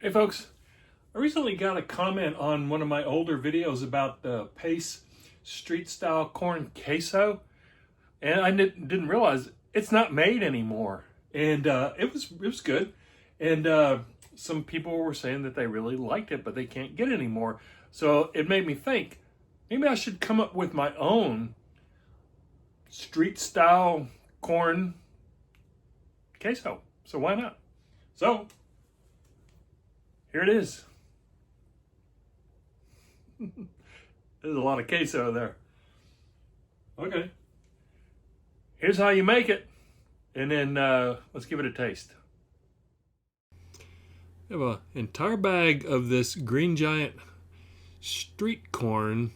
Hey folks, I recently got a comment on one of my older videos about the Pace Street Style Corn Queso, and I didn't realize it's not made anymore. And it was good, and some people were saying that they really liked it, but they can't get it anymore. So it made me think, maybe I should come up with my own street style corn queso. So why not? So here it is. There's a lot of queso there. Okay. Here's how you make it. And then let's give it a taste. I have an entire bag of this Green Giant street corn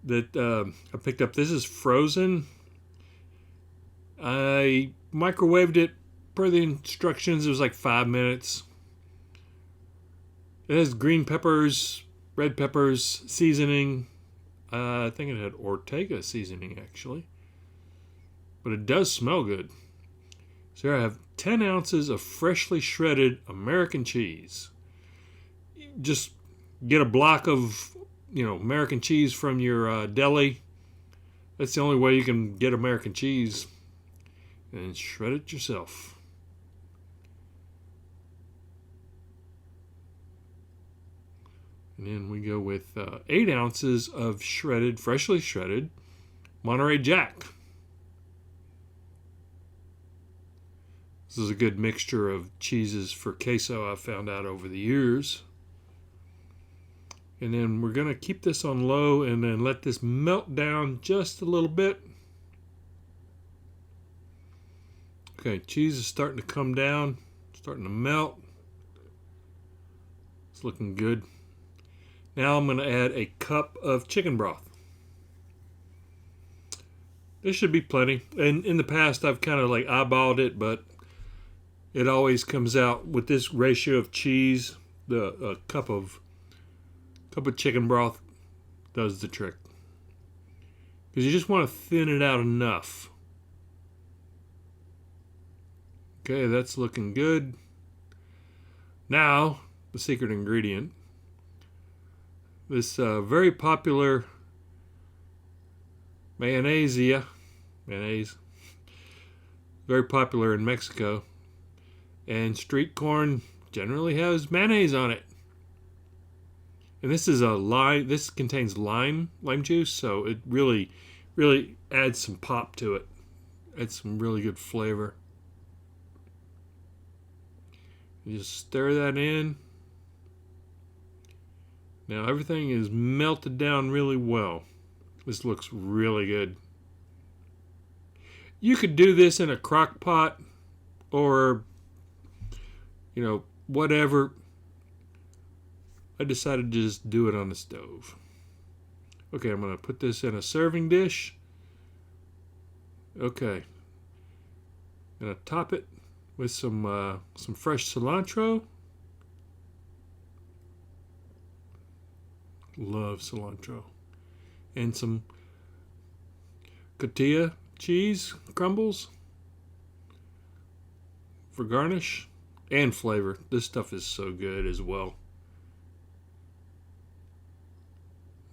that I picked up. This is frozen. I microwaved it per the instructions. It was like 5 minutes. It has green peppers, red peppers, seasoning. I think it had Ortega seasoning actually. But it does smell good. So here I have 10 ounces of freshly shredded American cheese. Just get a block of, American cheese from your deli. That's the only way you can get American cheese. And shred it yourself. And then we go with 8 ounces of freshly shredded Monterey Jack. This is a good mixture of cheeses for queso I've found out over the years. And then we're going to keep this on low and then let this melt down just a little bit. Okay, cheese is starting to come down, starting to melt. It's looking good. Now I'm going to add a cup of chicken broth. This should be plenty. And in the past I've kind of like eyeballed it, but it always comes out with this ratio of cheese. The cup of chicken broth does the trick. Because you just want to thin it out enough. Okay, that's looking good. Now, the secret ingredient. This very popular mayonnaise, very popular in Mexico. And street corn generally has mayonnaise on it. And this is this contains lime juice, so it really adds some pop to it. Adds some really good flavor. You just stir that in. Now everything is melted down really well. This looks really good. You could do this in a crock pot or, whatever. I decided to just do it on the stove. Okay, I'm going to put this in a serving dish. Okay. I'm going to top it with some fresh cilantro. Love cilantro. And some Cotija cheese crumbles for garnish and flavor. This stuff is so good as well.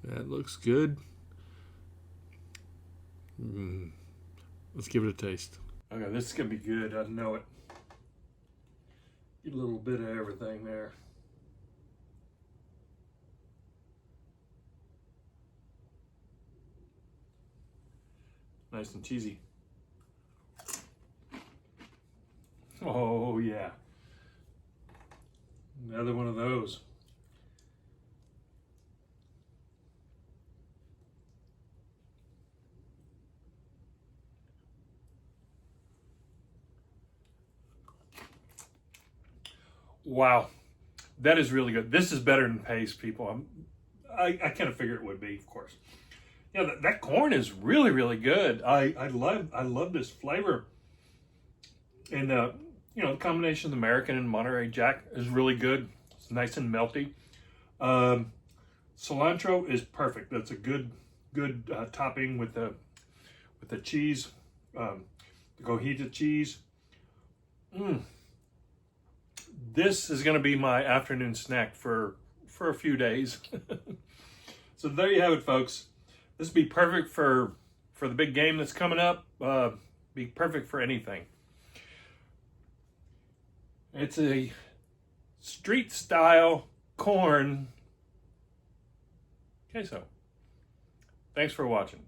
That looks good. Let's give it a taste. Okay, this is going to be good. I know it. Get a little bit of everything there. Nice and cheesy. Oh yeah. Another one of those. Wow, that is really good. This is better than Pace, people. I kind of figured it would be, of course. Yeah, that corn is really good. I love this flavor, and the combination of the American and Monterey Jack is really good. It's nice and melty. Cilantro is perfect. That's a good topping with the cheese, the Cotija cheese. this is going to be my afternoon snack for a few days. So there you have it, folks. This would be perfect for the big game that's coming up. Be perfect for anything. It's a street style corn queso. Thanks for watching.